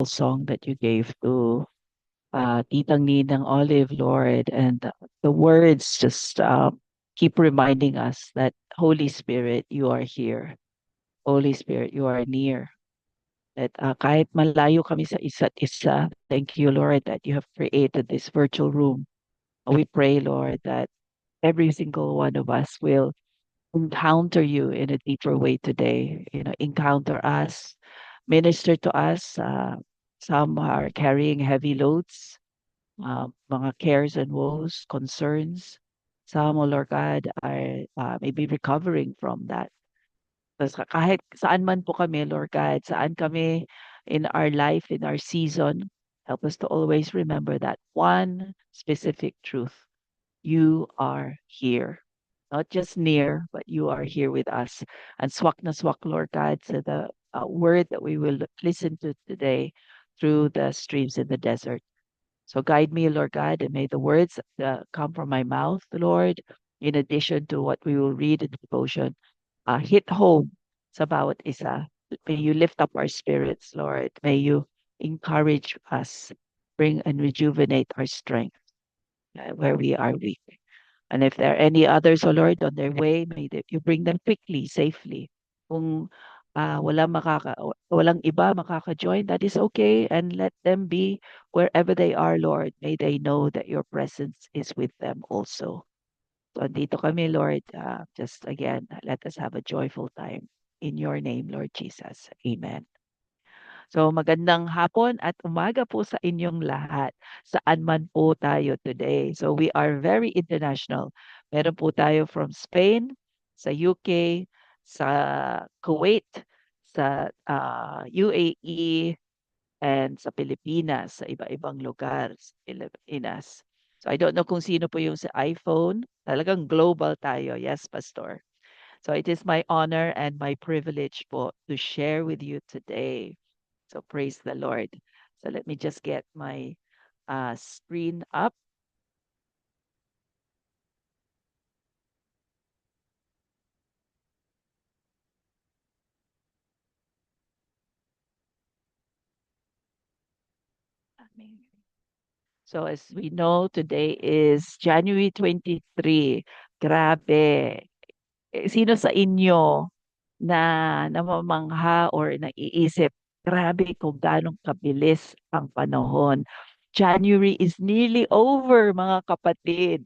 song that you gave to Titang Ninang Olive, Lord. And the words just keep reminding us that Holy Spirit, you are here. Holy Spirit, you are near. That kahit malayo kami sa isa't isa, thank you, Lord, that you have created this virtual room. We pray, Lord, that every single one of us will encounter you in a deeper way today. Encounter us, minister to us. Some are carrying heavy loads, mga cares and woes, concerns. Some, oh Lord God, are maybe recovering from that. Kahit saan man po kami, Lord God, saan kami in our life, in our season, help us to always remember that one specific truth. You are here. Not just near, but you are here with us. And swak na swak, Lord God, to the word that we will listen to today through the streams in the desert. So guide me, Lord God, and may the words come from my mouth, Lord, in addition to what we will read in the devotion, hit home sa bawat isa. May you lift up our spirits, Lord. May you encourage us, bring and rejuvenate our strength where we are weak. And if there are any others, O Lord, on their way, may you bring them quickly, safely. Kung walang iba makaka-join, that is okay. And let them be wherever they are, Lord. May they know that your presence is with them also. So andito kami, Lord. Just again, let us have a joyful time. In your name, Lord Jesus. Amen. So magandang hapon at umaga po sa inyong lahat. Saan man po tayo today. So we are very international. Meron po tayo from Spain, sa UK, sa Kuwait, sa UAE, and sa Pilipinas, sa iba-ibang lugar sa Pilipinas. So I don't know kung sino po yung sa iPhone. Talagang global tayo. Yes, Pastor. So it is my honor and my privilege po to share with you today. So praise the Lord. So let me just get my screen up. So as we know, today is January 23. Grabe. Sino sa inyo na namamangha or naiisip, grabe kung ganong kabilis ang panahon. January is nearly over, mga kapatid.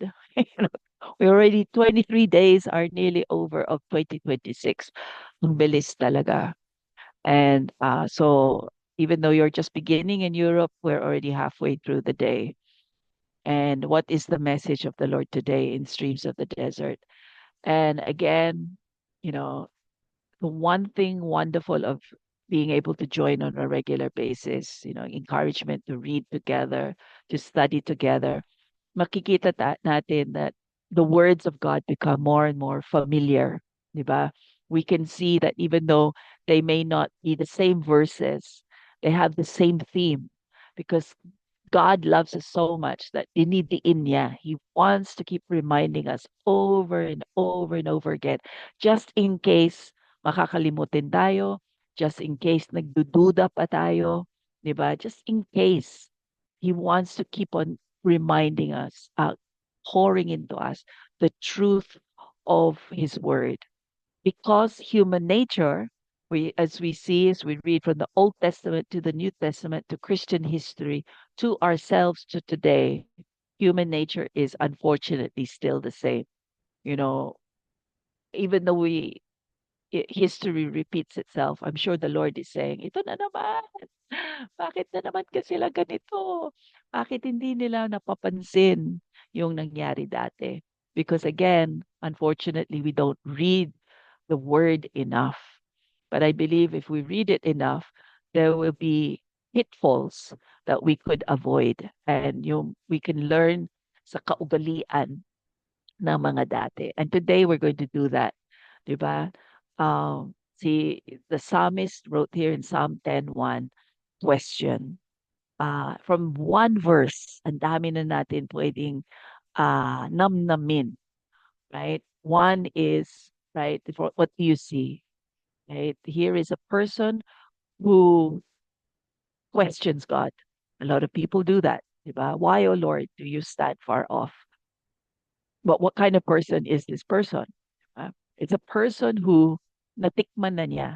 We already 23 days are nearly over of 2026. Ang bilis talaga. And so even though you're just beginning in Europe, we're already halfway through the day. And what is the message of the Lord today in Streams of the Desert? And again, you know, the one thing wonderful of being able to join on a regular basis, encouragement to read together, to study together, makikita natin that the words of God become more and more familiar, di ba? We can see that even though they may not be the same verses, they have the same theme because God loves us so much that dinidiin niya. He wants to keep reminding us over and over and over again, just in case makakalimutin tayo, just in case nagdududa pa tayo, di ba? Just in case. He wants to keep on reminding us, pouring into us the truth of His word. Because human nature, as we see, as we read from the Old Testament to the New Testament to Christian history to ourselves to today, human nature is unfortunately still the same. You know, even though history repeats itself, I'm sure the Lord is saying, ito na naman. Bakit na naman kasi sila ganito? Bakit hindi nila napapansin yung nangyari dati? Because again, unfortunately, we don't read the word enough. But I believe if we read it enough, there will be pitfalls that we could avoid and we can learn sa kaugalian ng mga dati. And today we're going to do that. Diba? See, the psalmist wrote here in Psalm 10:1, question. From one verse, ang dami na natin pwedeng namnamin, right? One is, right, for what do you see? Right? Here is a person who questions God. A lot of people do that. Diba? Why, oh Lord, do you stand far off? But what kind of person is this person? It's a person who natikman na niya,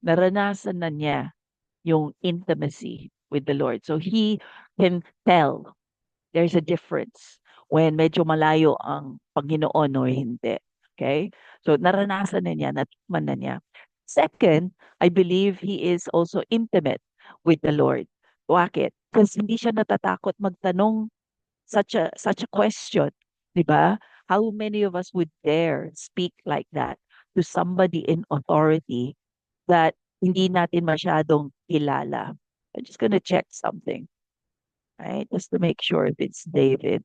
naranasan na niya yung intimacy with the Lord. So he can tell there's a difference when medyo malayo ang Panginoon or hindi. Okay? So naranasan na niya, natikman na niya. Second, I believe he is also intimate with the Lord. Bakit? Kasi hindi siya natatakot magtanong such a question, 'di ba? How many of us would dare speak like that to somebody in authority that hindi natin masyadong kilala? I'm just gonna check something, right? Just to make sure if it's David.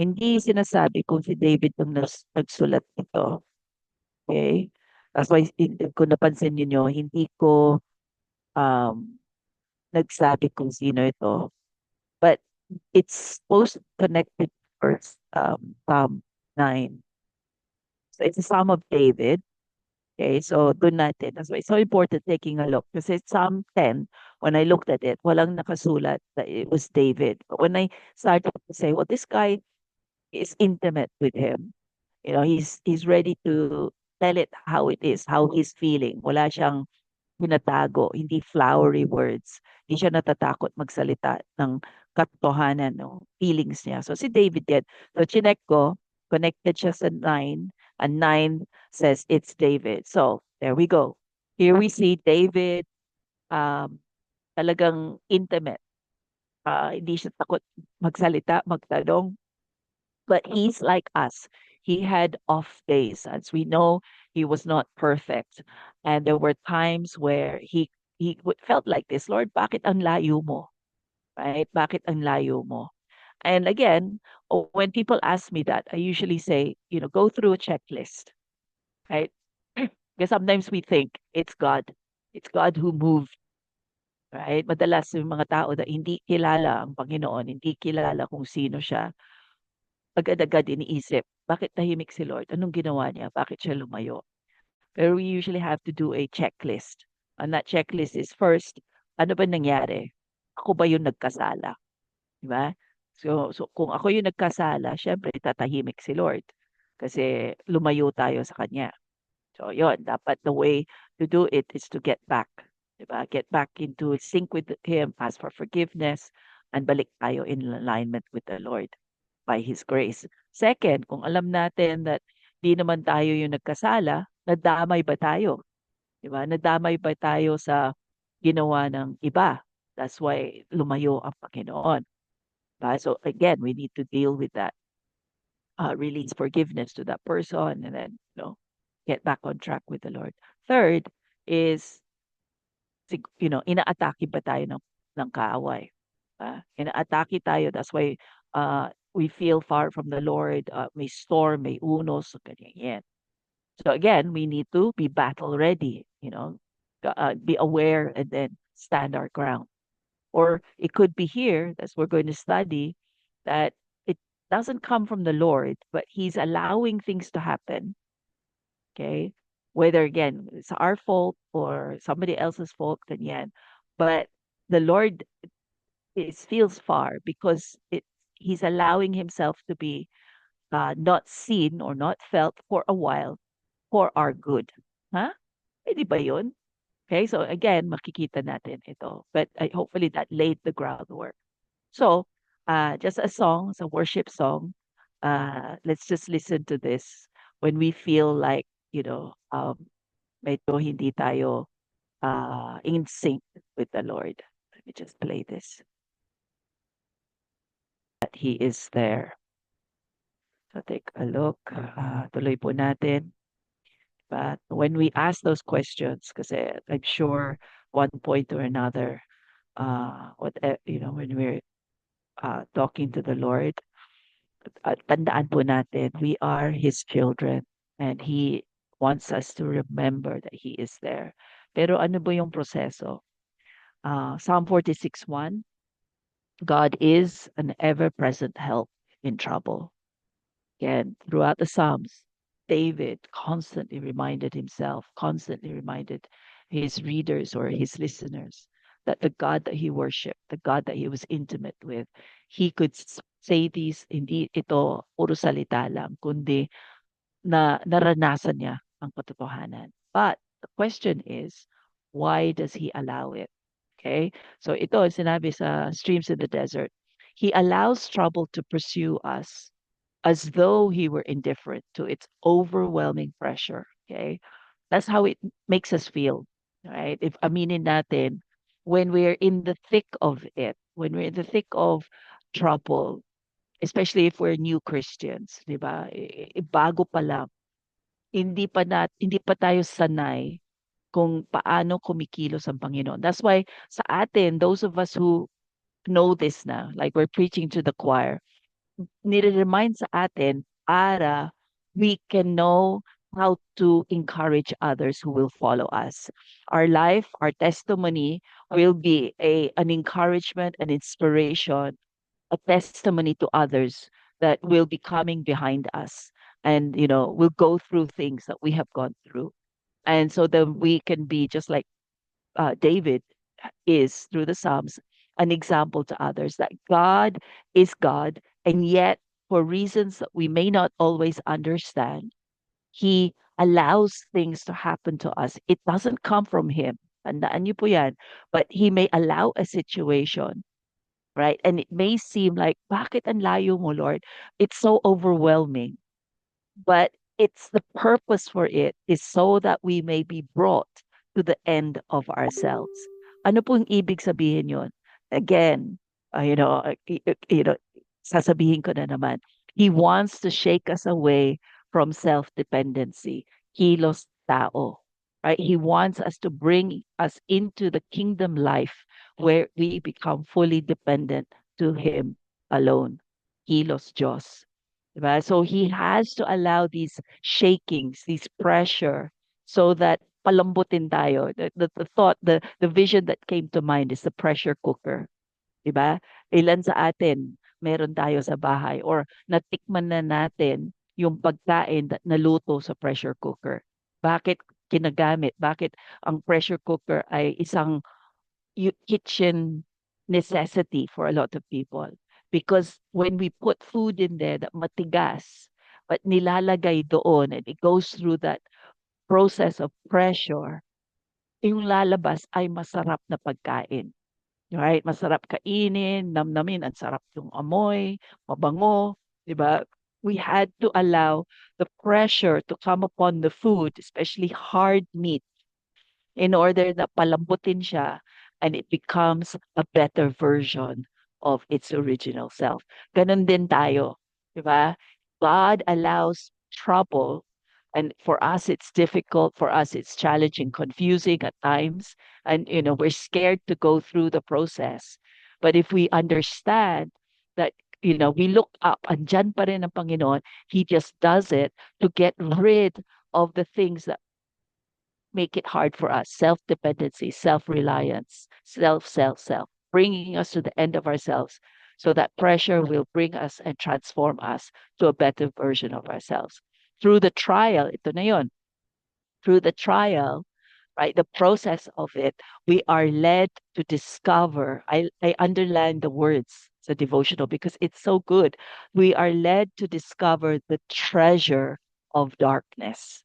Hindi sinasabi kung si David ang nagsulat nito. Okay? That's why kung napansin niyo, hindi ko um, nagsabi kung sino ito. But it's supposed connected first, Psalm 9. So it's a Psalm of David. Okay, so doon natin. That's why it's so important taking a look. Kasi Psalm 10, when I looked at it, walang nakasulat that it was David. But when I started to say, well, this guy is intimate with him. You know, he's ready to tell it how it is, how he's feeling. Wala siyang tinatago, hindi flowery words. Hindi siya natatakot magsalita ng katotohanan, no, feelings niya. So si David yan. So chinek ko, connected siya sa 9, and 9 says it's David. So there we go. Here we see David um, talagang intimate. Hindi siya takot magsalita, magtanong. But he's like us. He had off days. As we know, he was not perfect. And there were times where felt like this, Lord, bakit ang layo mo? Right? Bakit ang layo mo? And again, when people ask me that, I usually say, go through a checklist, right? Because sometimes we think it's God. It's God who moved, right? Madalas yung mga tao na hindi kilala ang Panginoon, hindi kilala kung sino siya, agad-agad iniisip, bakit tahimik si Lord? Anong ginawa niya? Bakit siya lumayo? Pero we usually have to do a checklist. And that checklist is first, ano ba nangyari? Ako ba yung nagkasala? Di ba? So kung ako yung nagkasala, syempre tatahimik si Lord kasi lumayo tayo sa Kanya. So yon, dapat the way to do it is to get back. Diba? Get back into sync with Him, ask for forgiveness, and balik tayo in alignment with the Lord by His grace. Second, kung alam natin that di naman tayo yung nagkasala, nadamay ba tayo? Diba? Nadamay ba tayo sa ginawa ng iba? That's why lumayo ang Panginoon. Diba? So again, we need to deal with that. Release forgiveness to that person and then, get back on track with the Lord. Third is, inaatake ba tayo ng kaaway? Inaatake tayo. That's why we feel far from the Lord. May storm, may unos, ganyan yan. So again, we need to be battle ready, be aware and then stand our ground. Or it could be here, as we're going to study, that it doesn't come from the Lord, but He's allowing things to happen. Okay. Whether again, it's our fault or somebody else's fault, ganyan. But the Lord feels far because He's allowing Himself to be not seen or not felt for a while for our good. Huh? Pwede ba yun? Okay, so again, makikita natin ito. But hopefully that laid the groundwork. So, just a song, it's a worship song. Let's just listen to this when we feel like, medyo hindi tayo in sync with the Lord. Let me just play this. That He is there. So take a look. Tuloy po natin. But when we ask those questions, kasi I'm sure one point or another, when we're talking to the Lord, tandaan po natin, we are His children and He wants us to remember that He is there. Pero ano ba yung proseso? Psalm 46:1, God is an ever-present help in trouble. Again, throughout the Psalms, David constantly reminded himself, constantly reminded his readers or his listeners that the God that he worshiped, the God that he was intimate with, he could say these, hindi ito puro salita lang, kundi na naranasan niya ang katotohanan. But the question is, why does he allow it? Okay? So ito, sinabi sa Streams in the Desert, he allows trouble to pursue us as though he were indifferent to its overwhelming pressure. Okay? That's how it makes us feel, right? If aminin natin, when we're in the thick of it, when we're in the thick of trouble, especially if we're new Christians, di ba? Bago pa lang, hindi pa tayo sanay kung paano kumikilos ang Panginoon. That's why sa atin, those of us who know this na, like we're preaching to the choir, nire-remind sa atin para we can know how to encourage others who will follow us. Our life, our testimony will be an encouragement, an inspiration, a testimony to others that will be coming behind us and will go through things that we have gone through. And so that we can be just like David is through the Psalms, an example to others that God is God, and yet for reasons that we may not always understand, He allows things to happen to us. It doesn't come from Him. Tandaan niyo po yan. But He may allow a situation, right? And it may seem like, bakit ang layo mo, Lord? It's so overwhelming. But it's the purpose for it is so that we may be brought to the end of ourselves. Ano pong ibig sabihin yon? Again, sasabihin ko na naman, He wants to shake us away from self-dependency. Kilos tao. Right? He wants us to bring us into the kingdom life where we become fully dependent to Him alone. Kilos Diyos. Diba? So he has to allow these shakings, these pressure, so that palambutin tayo. The thought, the vision that came to mind is the pressure cooker. Diba? Ilan sa atin, meron tayo sa bahay or natikman na natin yung pagkain na naluto sa pressure cooker. Bakit kinagamit? Bakit ang pressure cooker ay isang kitchen necessity for a lot of people. Because when we put food in there that matigas, but nilalagay doon and it goes through that process of pressure, yung lalabas ay masarap na pagkain. Right? Masarap kainin, namnamin, ang sarap yung amoy, mabango, di ba? We had to allow the pressure to come upon the food, especially hard meat, in order na palambutin siya and it becomes a better version of its original self. Ganon din tayo, di ba? God allows trouble and for us it's difficult, for us it's challenging, confusing at times and we're scared to go through the process. But if we understand that we look up, andyan pa rin ang Panginoon, He just does it to get rid of the things that make it hard for us. Self dependency, self reliance, self, bringing us to the end of ourselves. So that pressure will bring us and transform us to a better version of ourselves. Through the trial, ito na yun, through the trial, right, the process of it, we are led to discover. I underline the words, it's a devotional because it's so good. We are led to discover the treasure of darkness,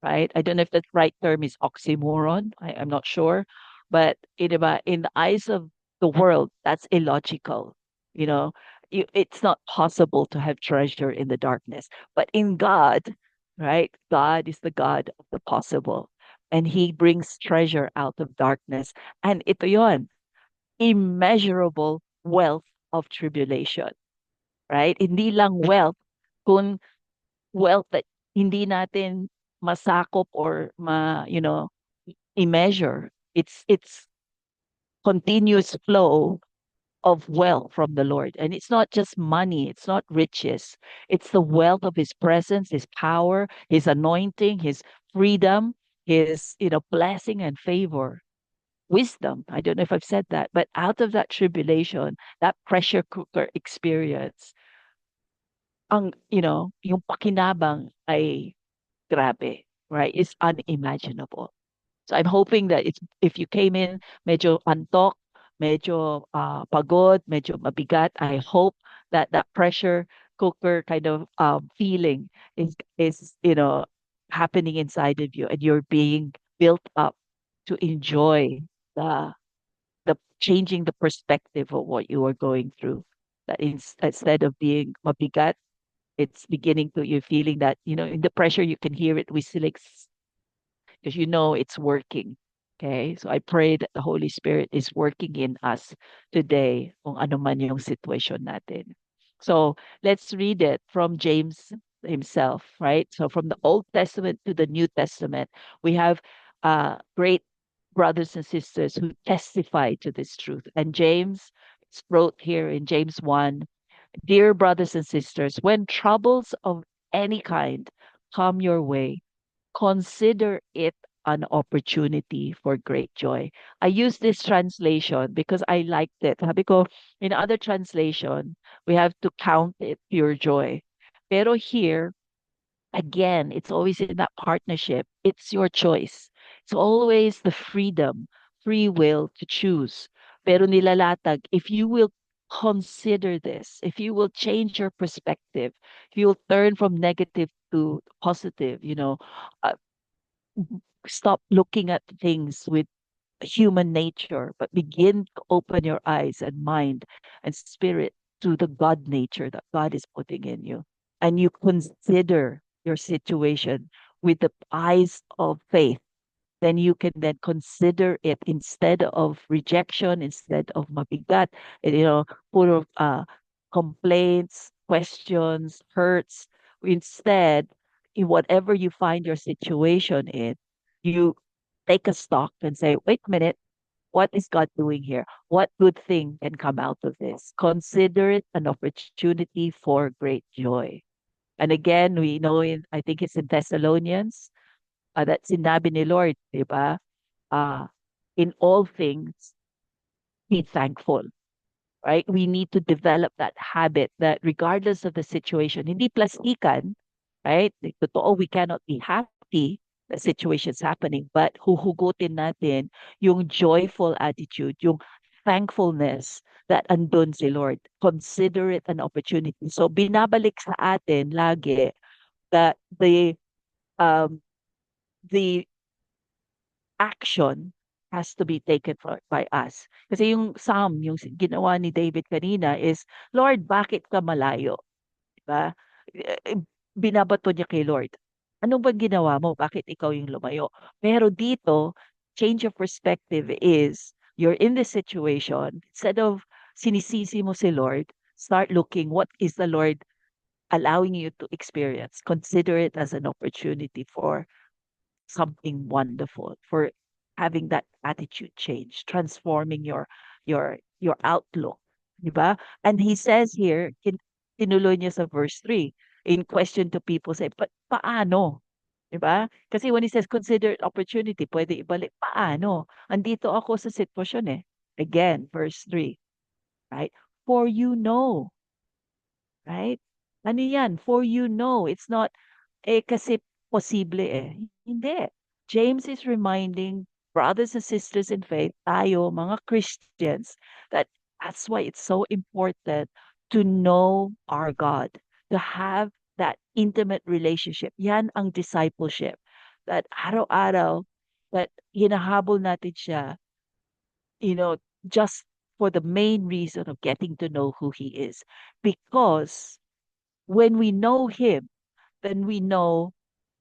right? I don't know if the right term is oxymoron. I'm not sure. But in the eyes of the world, that's illogical. You know, it's not possible to have treasure in the darkness. But in God, right? God is the God of the possible. And He brings treasure out of darkness. And ito yon, immeasurable wealth of tribulation, right? Hindi lang wealth, kun wealth that hindi natin masakop or i-measure. It's continuous flow of wealth from the Lord. And it's not just money, it's not riches. It's the wealth of His presence, His power, His anointing, His freedom, His blessing and favor. Wisdom. I don't know if I've said that, but out of that tribulation, that pressure cooker experience, yung pakinabang ay grabe, right? It's unimaginable. So I'm hoping that it's, if you came in medyo antok, medyo pagod, medyo mabigat, I hope that that pressure cooker kind of feeling is happening inside of you, and you're being built up to enjoy the changing the perspective of what you are going through. That instead of being mabigat, it's beginning to, you're feeling that, in the pressure you can hear it whistling because it's working. Okay? So I pray that the Holy Spirit is working in us today kung ano man yung situation natin. So let's read it from James himself, right? So from the Old Testament to the New Testament, we have great brothers and sisters who testify to this truth. And James wrote here in James 1, dear brothers and sisters, when troubles of any kind come your way, consider it an opportunity for great joy. I use this translation because I liked it. Sabi ko, in other translation, we have to count it pure joy. Pero here, again, it's always in that partnership. It's your choice. It's always the freedom, free will to choose. Pero nilalatag, if you will consider this, if you will change your perspective, if you will turn from negative to positive, uh, stop looking at things with human nature, but begin to open your eyes and mind and spirit to the God nature that God is putting in you. And you consider your situation with the eyes of faith, then you can then consider it instead of rejection, instead of mabigat, full of complaints, questions, hurts. Instead, in whatever you find your situation in, you take a stock and say, wait a minute, what is God doing here? What good thing can come out of this? Consider it an opportunity for great joy. And again, we know I think it's in Thessalonians, that sinabi ni Lord, di ba? Uh, in all things, be thankful, right? We need to develop that habit that regardless of the situation, hindi plastikan, right? Totoo, we cannot be happy the situation's happening, but huhugutin natin yung joyful attitude, yung thankfulness that andun si Lord. Consider it an opportunity. So binabalik sa atin lagi that um the action has to be taken by us. Kasi yung Psalm, yung ginawa ni David kanina is, Lord, bakit ka malayo? Diba? Binabato niya kay Lord. Ano bang ginawa mo? Bakit ikaw yung lumayo? Pero dito, change of perspective is, you're in this situation, instead of sinisisi mo si Lord, start looking what is the Lord allowing you to experience. Consider it as an opportunity for something wonderful, for having that attitude change, transforming your outlook, di ba? And he says here, tinuloy niya sa verse 3, in question to people, say, paano? Di ba? Kasi when he says consider it opportunity, pwede ibalik, paano? Andito ako sa sitwasyon eh. Again, verse 3, right? For you know, right? Ano yan? For you know. It's not, kasi posible eh. Hindi. James is reminding brothers and sisters in faith, tayo, mga Christians, that that's why it's so important to know our God, to have that intimate relationship. Yan ang discipleship. That araw-araw, that hinahabol natin siya, you know, just for the main reason of getting to know who He is. Because when we know Him, then we know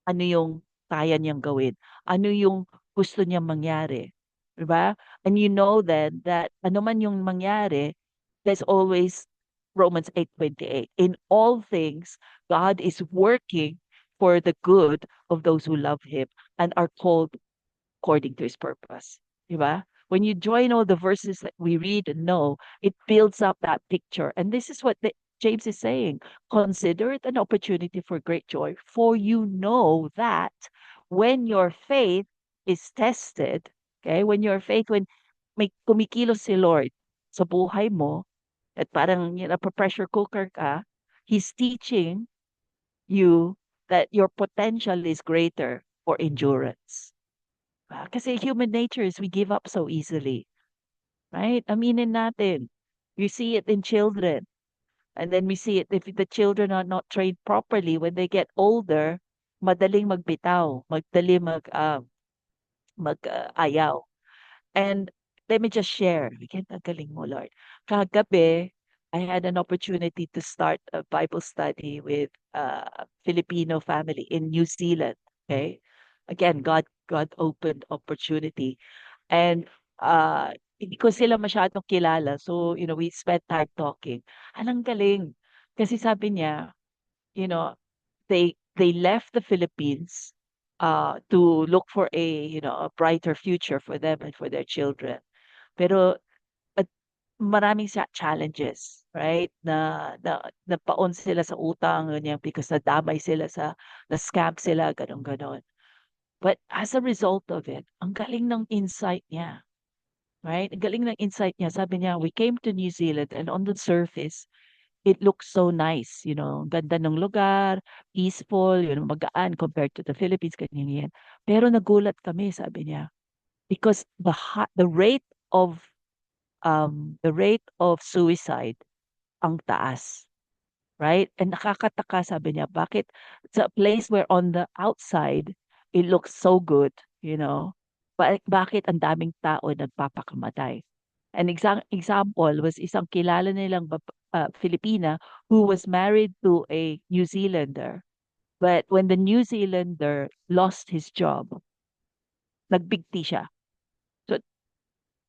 ano yung kaya niyang gawin, ano yung gusto niyang mangyari. Diba? And you know then that ano man yung mangyari, there's always Romans 8:28. In all things, God is working for the good of those who love Him and are called according to his purpose. Diba? When you join all the verses that we read and know, it builds up that picture. And this is what James is saying. Consider it an opportunity for great joy, for you know that when your faith is tested, okay, when may kumikilos si Lord sa buhay mo, at parang pressure cooker ka, He's teaching you that your potential is greater for endurance. Kasi human nature is we give up so easily, right? Aminin natin. You see it in children. And then we see it if the children are not trained properly when they get older, madaling magbitaw, mag-ayaw. And let me just share. Again, ang galing mo, Lord. Kagabi, I had an opportunity to start a Bible study with a Filipino family in New Zealand. Okay. Again, God opened opportunity. And hindi ko sila masyadong kilala. So, we spent time talking. Anong galing. Kasi sabi niya, you know, they left the Philippines to look for a brighter future for them and for their children. Pero at maraming challenges, right? Napaon sila sa utang, ganyan, because nadamay sila na-scam sila, ganon. But as a result of it, ang galing ng insight niya, right? Ang galing ng insight niya. Sabi niya, we came to New Zealand and on the surface, it looks so nice, ganda ng lugar, peaceful, magaan compared to the Philippines, ganyan yan. Pero nagulat kami, sabi niya, because of the rate of suicide ang taas, right? And nakakataka, sabi niya, bakit sa place where on the outside it looks so good, bakit ang daming tao nagpapakamatay? An example was isang kilala nilang Filipina who was married to a New Zealander. But when the New Zealander lost his job, nagbigti siya. So,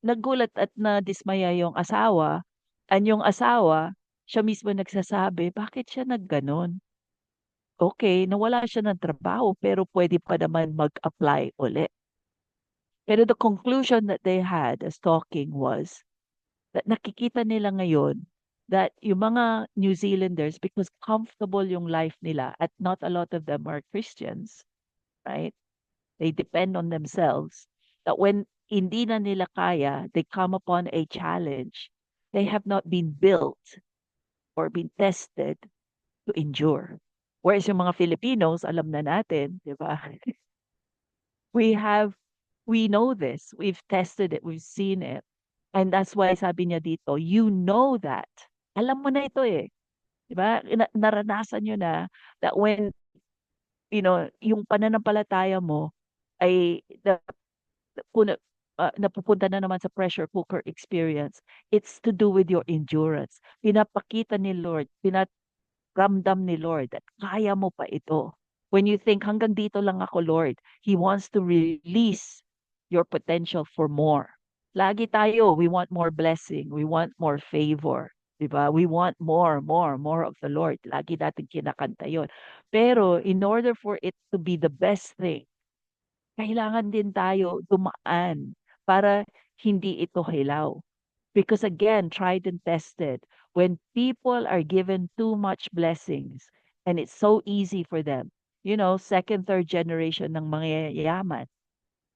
nagulat at nadismaya yung asawa. And yung asawa, siya mismo nagsasabi, bakit siya nagganon? Okay, nawala siya ng trabaho pero pwede pa naman mag-apply uli. Pero the conclusion that they had as talking was that nakikita nila ngayon that yung mga New Zealanders, because comfortable yung life nila at not a lot of them are Christians, right? They depend on themselves. That when hindi na nila kaya, they come upon a challenge. They have not been built or been tested to endure. Whereas yung mga Filipinos, alam na natin, di ba? We have, we know this. We've tested it. We've seen it. And that's why sabi niya dito, you know that. Alam mo na ito eh. Di ba? Naranasan nyo na that when, yung pananampalataya mo ay puna, napupunta na naman sa pressure cooker experience. It's to do with your endurance. Pinapakita ni Lord, ramdam ni Lord that kaya mo pa ito. When you think, hanggang dito lang ako, Lord, He wants to release your potential for more. Lagi tayo, we want more blessing. We want more favor. Diba? We want more of the Lord. Lagi natin kinakanta yun. Pero in order for it to be the best thing, kailangan din tayo dumaan para hindi ito hilaw. Because again, tried and tested, when people are given too much blessings and it's so easy for them, second, third generation ng mga yayaman.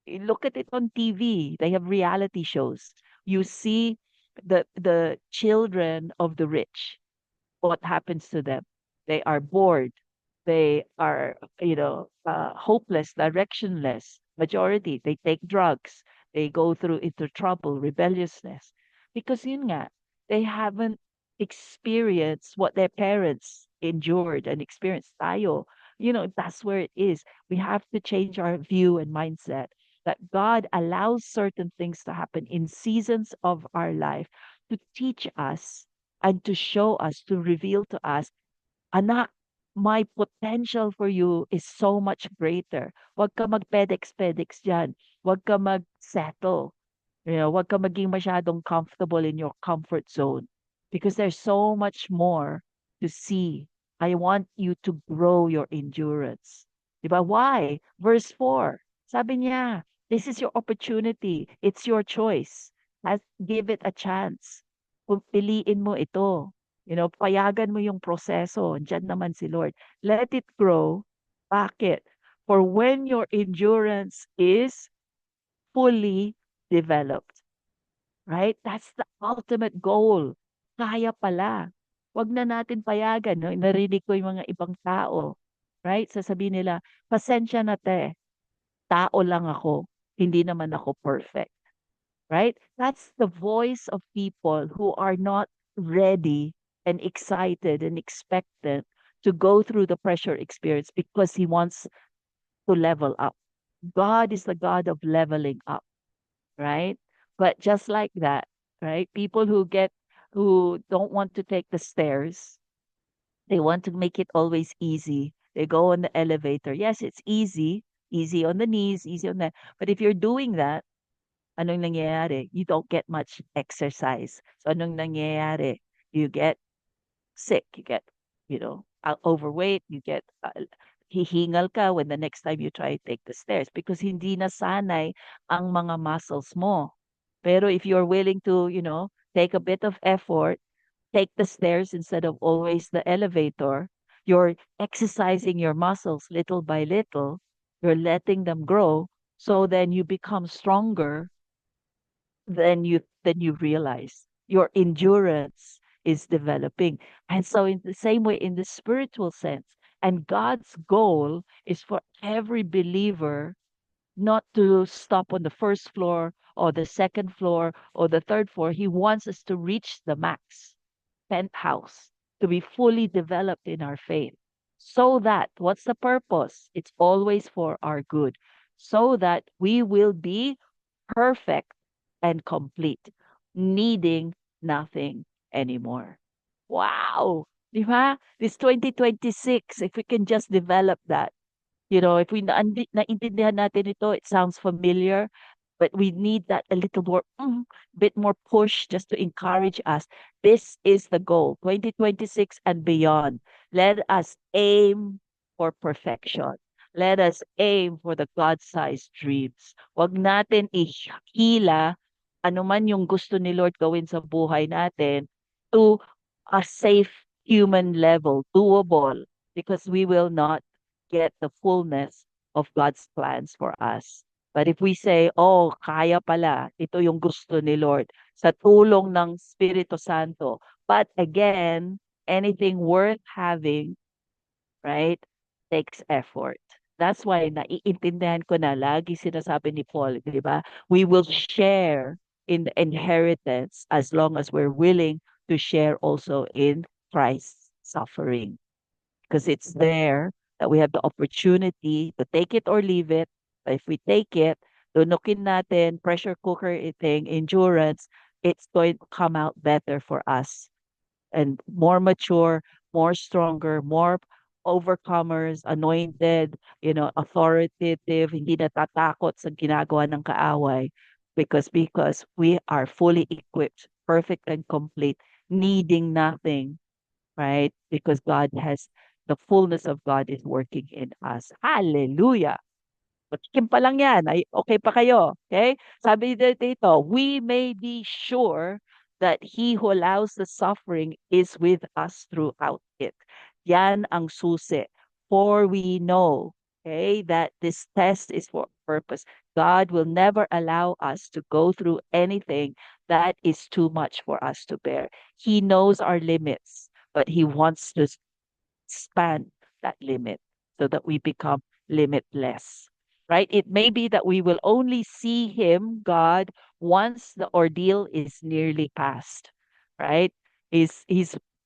Look at it on TV. They have reality shows. You see the children of the rich, what happens to them. They are bored. They are, hopeless, directionless. Majority, they take drugs. They go through into trouble, rebelliousness. Because yun nga, they haven't experienced what their parents endured and experienced. Tayo, that's where it is. We have to change our view and mindset that God allows certain things to happen in seasons of our life to teach us and to show us, to reveal to us, anak, my potential for you is so much greater. Huwag ka mag-pedex-pedex dyan. Huwag ka mag-settle. Huwag ka maging masyadong comfortable in your comfort zone. Because there's so much more to see. I want you to grow your endurance. Diba? Why? Verse 4. Sabi niya, this is your opportunity. It's your choice. Give it a chance. Kung piliin mo ito, payagan mo yung proseso. Diyan naman si Lord. Let it grow. Bakit? For when your endurance is fully developed, right? That's the ultimate goal. Kaya pala. Wag na natin payagan. No? Narinig ko yung mga ibang tao, right? Sasabihin nila, pasensya na te, tao lang ako. hindi naman ako perfect, right? That's the voice of people who are not ready and excited and expectant to go through the pressure experience because he wants to level up. God is the God of leveling up, right? But just like that, right? People who don't want to take the stairs, they want to make it always easy. They go on the elevator. Yes, it's easy, easy on the knees, easy on that. But if you're doing that, anong nangyayari? You don't get much exercise. So anong nangyayari? You get sick, you get, overweight, you get hihingal ka when the next time you try to take the stairs because hindi nasanay ang mga muscles mo. Pero if you're willing to, take a bit of effort, take the stairs instead of always the elevator, you're exercising your muscles little by little, you're letting them grow, so then you become stronger than you realize. Your endurance is developing. And so in the same way, in the spiritual sense, and God's goal is for every believer not to stop on the first floor or the second floor or the third floor. He wants us to reach the max penthouse, to be fully developed in our faith. So that, what's the purpose? It's always for our good. So that we will be perfect and complete, needing nothing anymore. Wow! Di ba? This 2026, if we can just develop that, if we naintindihan natin ito, it sounds familiar, but we need that a little more, bit more push just to encourage us. This is the goal, 2026 and beyond. Let us aim for perfection. Let us aim for the God-sized dreams. Huwag natin ihila ano man yung gusto ni Lord gawin sa buhay natin to a safe human level, doable, because we will not get the fullness of God's plans for us. But if we say, oh, kaya pala, ito yung gusto ni Lord sa tulong ng Espiritu Santo. But again, anything worth having, right, takes effort. That's why naiintindihan ko na lagi sinasabi ni Paul, di ba? We will share in the inheritance as long as we're willing to share also in Christ's suffering because it's there that we have the opportunity to take it or leave it. But if we take it, tunukin natin, pressure cooker eating, endurance, it's going to come out better for us and more mature, more stronger, more overcomers, anointed, authoritative, hindi natatakot sa ginagawa ng kaaway because we are fully equipped, perfect and complete, needing nothing, right? Because God has the fullness of God is working in us. Hallelujah. Patikim pa lang yan. Ay, okay pa kayo. Okay? Sabi dito, we may be sure that He who allows the suffering is with us throughout it. Yan ang susi. For we know, okay, that this test is for a purpose. God will never allow us to go through anything that is too much for us to bear. He knows our limits, but He wants to span that limit so that we become limitless, right? It may be that we will only see Him, God, once the ordeal is nearly past, right? He's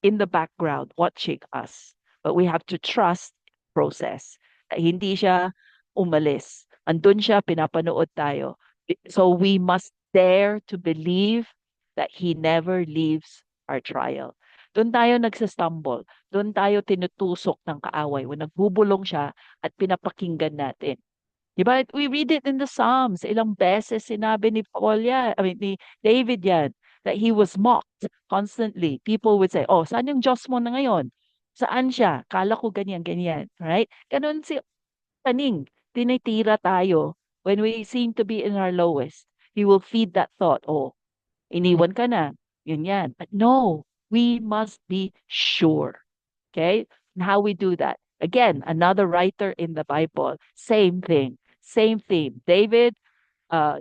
in the background watching us, but we have to trust the process. Hindi siya umalis. Andun siya, pinapanood tayo. So we must dare to believe that He never leaves our trial. Doon tayo nagsastumble. Doon tayo tinutusok ng kaaway. When nagbubulong siya at pinapakinggan natin. Diba? We read it in the Psalms. Ilang beses sinabi ni Paul yan, ni David yan, that he was mocked constantly. People would say, oh, saan yung Diyos mo na ngayon? Saan siya? Kala ko ganyan, ganyan. Right? Ganun si Taning. Tinitira tayo when we seem to be in our lowest. He will feed that thought. Oh, iniwan ka na. Yun yan. But no, we must be sure. Okay? And how we do that? Again, another writer in the Bible, same thing, same theme. David, uh,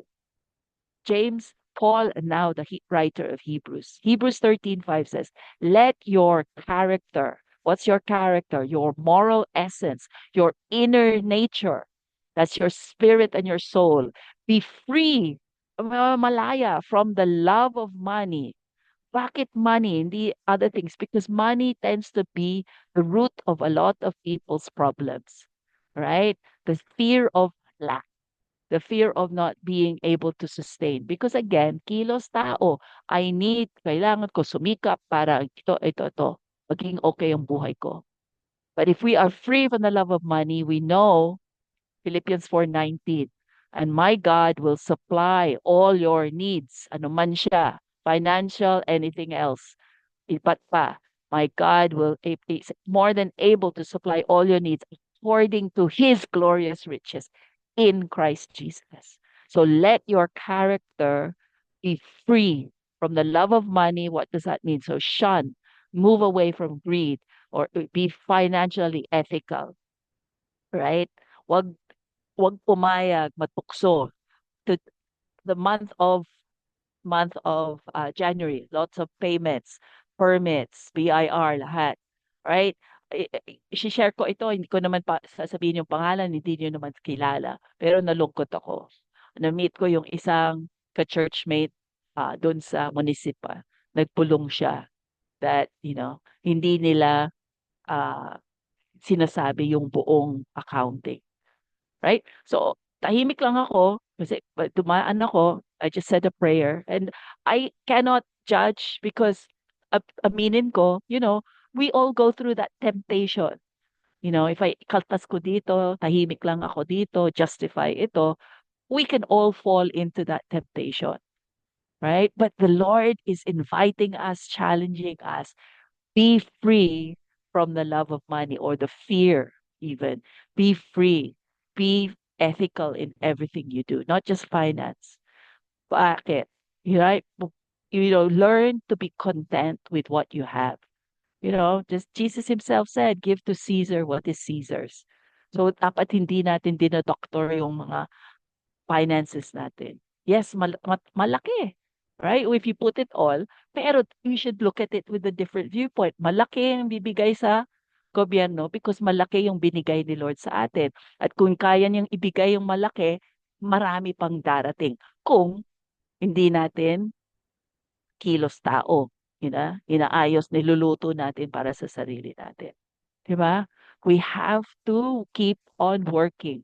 James, Paul, and now the writer of Hebrews. Hebrews 13:5 says, let your character, what's your character? Your moral essence, your inner nature, that's your spirit and your soul, Be free, malaya from the love of money. Bakit money, hindi other things? Because money tends to be the root of a lot of people's problems, right? The fear of lack, the fear of not being able to sustain. Because again, kilos tao, kailangan ko sumikap para ito, maging okay ang buhay ko. But if we are free from the love of money, we know Philippians 4:19. And my God will supply all your needs, ano man siya, financial, anything else. Ipat pa, my God is more than able to supply all your needs according to his glorious riches in Christ Jesus. So let your character be free from the love of money. What does that mean? So shun, move away from greed, or be financially ethical, right? Wag wag pumayag, matukso. To the month of January, lots of payments, permits, BIR, lahat. Right? I-share ko ito, hindi ko naman pa sasabihin yung pangalan, hindi niyo naman kilala. Pero nalungkot ako. Na-meet ko yung isang ka-churchmate doon sa munisipal. Nagpulong siya that, hindi nila ah, sinasabi yung buong accounting. Right? So, tahimik lang ako kasi dumaan ako. I just said a prayer and I cannot judge because aminin ko, we all go through that temptation. If I kaltas ko dito, tahimik lang ako dito, justify ito, we can all fall into that temptation, right? But the Lord is inviting us, challenging us, be free from the love of money or the fear, even. Be free. Be ethical in everything you do, not just finance. Bakit? Right? Learn to be content with what you have. Just Jesus himself said, give to Caesar what is Caesar's. So, dapat hindi natin dinadoktor yung mga finances natin. Yes, malaki. Right? If you put it all, pero we should look at it with a different viewpoint. Malaki ang bibigay sa gobyerno because malaki yung binigay ni Lord sa atin. At kung kaya niyang ibigay yung malaki, marami pang darating. Kung hindi natin kilos tao, inaayos, niluluto natin para sa sarili natin. Diba? We have to keep on working.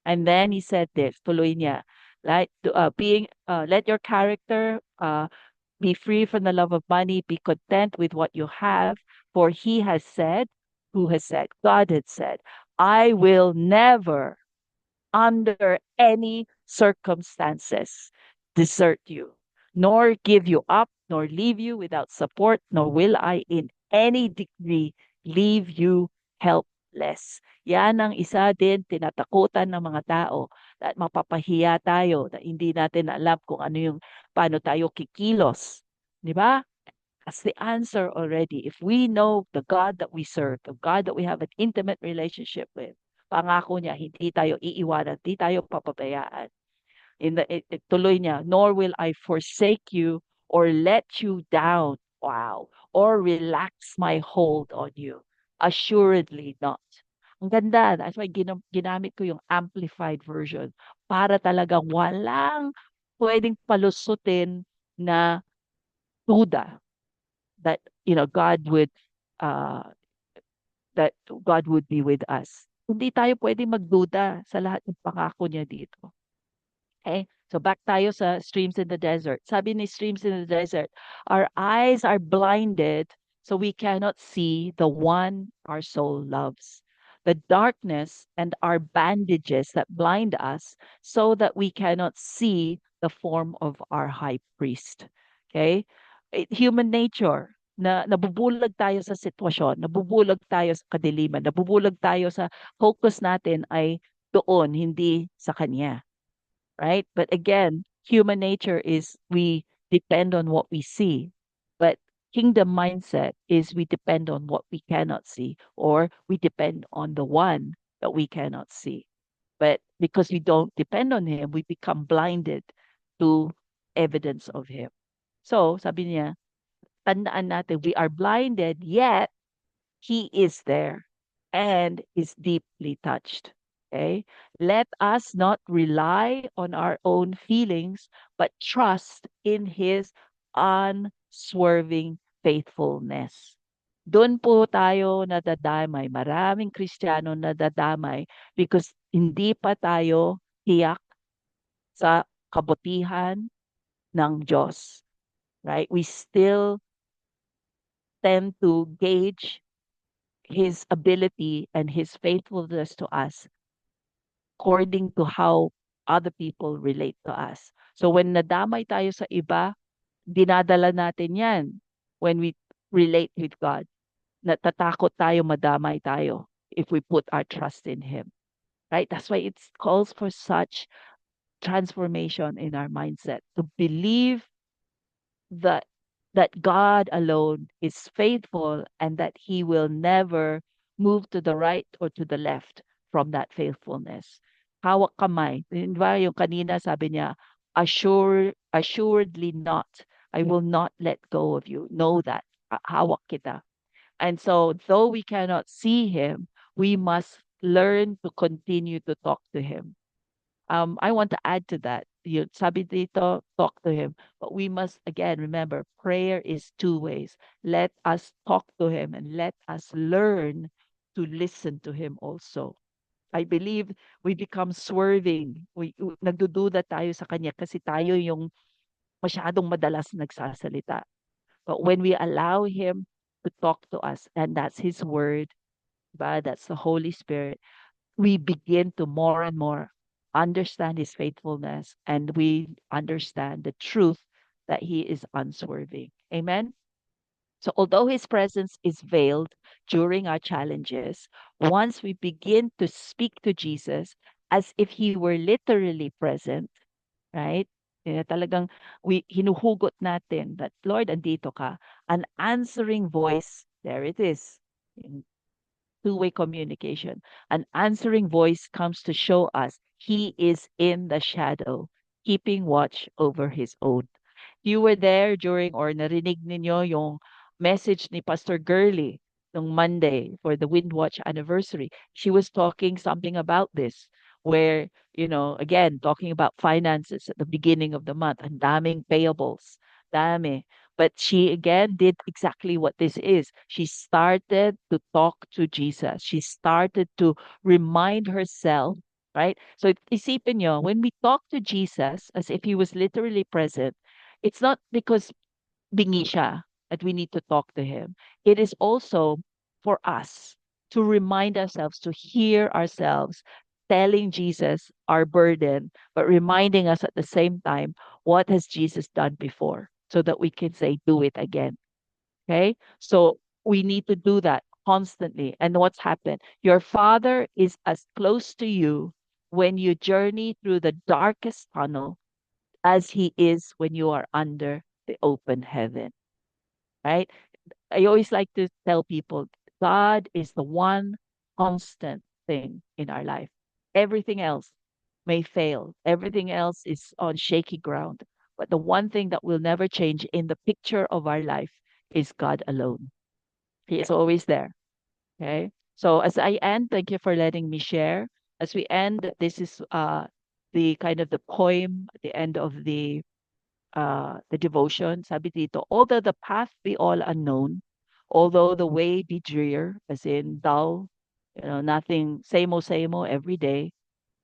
And then he said this, tuloy niya, like let your character be free from the love of money, be content with what you have, for he has said, who has said, God had said, I will never under any circumstances desert you, nor give you up, nor leave you without support, nor will I in any degree leave you helpless. Yan ang isa din tinatakutan ng mga tao at mapapahiya tayo na hindi natin alam kung paano tayo kikilos. Di ba? That's the answer already. If we know the God that we serve, the God that we have an intimate relationship with, pangako niya, hindi tayo iiwanan, hindi tayo papabayaan. Tuloy niya, nor will I forsake you or let you down. Wow. Or relax my hold on you. Assuredly not. Ang ganda. That's why ginamit ko yung amplified version para talagang walang pwedeng palusutin na duda that God would uh God would be with us. Hindi tayo pwedeng magduda sa lahat ng pangako niya dito. Okay? So back tayo sa streams in the desert. Sabi ni streams in the desert, our eyes are blinded so we cannot see the one our soul loves. The darkness and our bandages that blind us so that we cannot see the form of our high priest. Okay? Human nature na nabubulag tayo sa sitwasyon, nabubulag tayo sa kadiliman, nabubulag tayo sa focus natin ay doon, hindi sa kanya, right? But again, human nature is we depend on what we see. But kingdom mindset is we depend on what we cannot see, or we depend on the one that we cannot see. But because we don't depend on him, we become blinded to evidence of him. So, sabi niya, tandaan natin, we are blinded, yet he is there and is deeply touched. Okay? Let us not rely on our own feelings, but trust in His unswerving faithfulness. Doon po tayo nadadamay. Maraming Kristiyano nadadamay because hindi pa tayo tiyak sa kabutihan ng Diyos. Right? We still tend to gauge His ability and His faithfulness to us according to how other people relate to us. So when nadamay tayo sa iba, dinadala natin yan when we relate with God. Natatakot tayo, madamay tayo if we put our trust in Him. Right? That's why it calls for such transformation in our mindset to believe that God alone is faithful and that He will never move to the right or to the left from that faithfulness. Hawak kamay. Di ba yung kanina sabi niya, assuredly not. I will not let go of you. Know that. Hawak kita. And so, though we cannot see Him, we must learn to continue to talk to Him. I want to add to that. Yung sabi dito, talk to him. But we must again remember prayer is two ways. Let us talk to him and let us learn to listen to him also. I believe we become swerving. Nagdududa tayo sa kanya kasi tayo yung masyadong madalas nagsasalita. But when we allow him to talk to us, and that's his word, ba? That's the Holy Spirit, we begin to more and more understand his faithfulness and we understand the truth that he is unswerving. Amen. So, although his presence is veiled during our challenges, once we begin to speak to Jesus as if he were literally present, right? Talagang hinuhugot natin that, Lord, andito ka. An answering voice, there it is two-way communication. An answering voice comes to show us he is in the shadow, keeping watch over his own. You were there during or narinig ninyo yung message ni Pastor Gurley nung Monday for the Windwatch anniversary. She was talking something about this where, again, talking about finances at the beginning of the month, and daming payables, dami. But she again did exactly what this is. She started to talk to Jesus. She started to remind herself, right? So isipin nyo, when we talk to Jesus as if he was literally present, it's not because bingi siya that we need to talk to him. It is also for us to remind ourselves, to hear ourselves telling Jesus our burden, but reminding us at the same time, what has Jesus done before? So that we can say, do it again. Okay. So we need to do that constantly. And what's happened? Your father is as close to you when you journey through the darkest tunnel as he is when you are under the open heaven. Right? I always like to tell people God is the one constant thing in our life. Everything else may fail, everything else is on shaky ground. But the one thing that will never change in the picture of our life is God alone. He is always there. Okay. So as I end, thank you for letting me share. As we end, this is the kind of the poem at the end of the devotion. Sabi dito, although the path be all unknown, although the way be drear, as in dull, nothing, same o every day,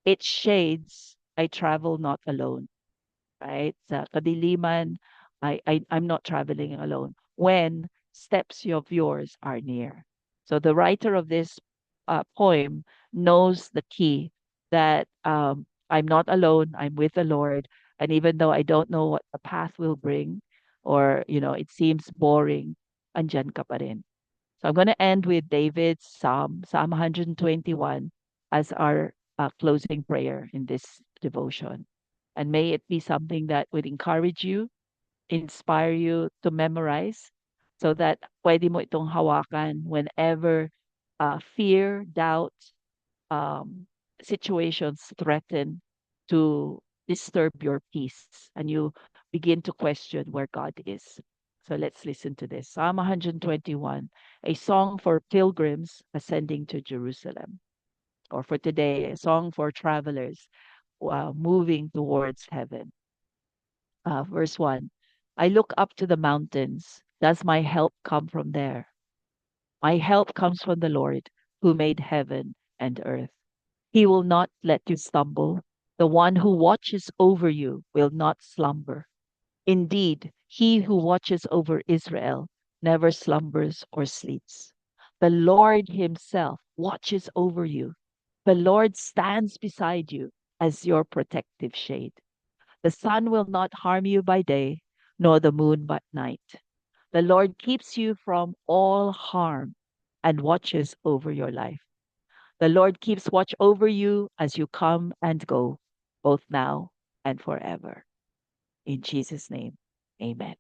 its shades I travel not alone, right? Sa kadiliman, I'm not traveling alone. When steps of yours are near. So the writer of this poem knows the key that I'm not alone. I'm with the Lord, and even though I don't know what the path will bring, or it seems boring, andyan ka pa rin. So I'm going to end with David's Psalm 121, as our closing prayer in this devotion. And may it be something that would encourage you, inspire you to memorize so that pwede mo itong hawakan whenever fear, doubt, um, situations threaten to disturb your peace and you begin to question where God is. So let's listen to this. Psalm 121, a song for pilgrims ascending to Jerusalem. or for today, a song for travelers moving towards heaven. Verse 1. I look up to the mountains. Does my help come from there? My help comes from the Lord who made heaven and earth. He will not let you stumble. The one who watches over you will not slumber. Indeed, he who watches over Israel never slumbers or sleeps. The Lord himself watches over you. The Lord stands beside you as your protective shade. The sun will not harm you by day, nor the moon by night. The Lord keeps you from all harm and watches over your life. The Lord keeps watch over you as you come and go, both now and forever. In Jesus' name, amen.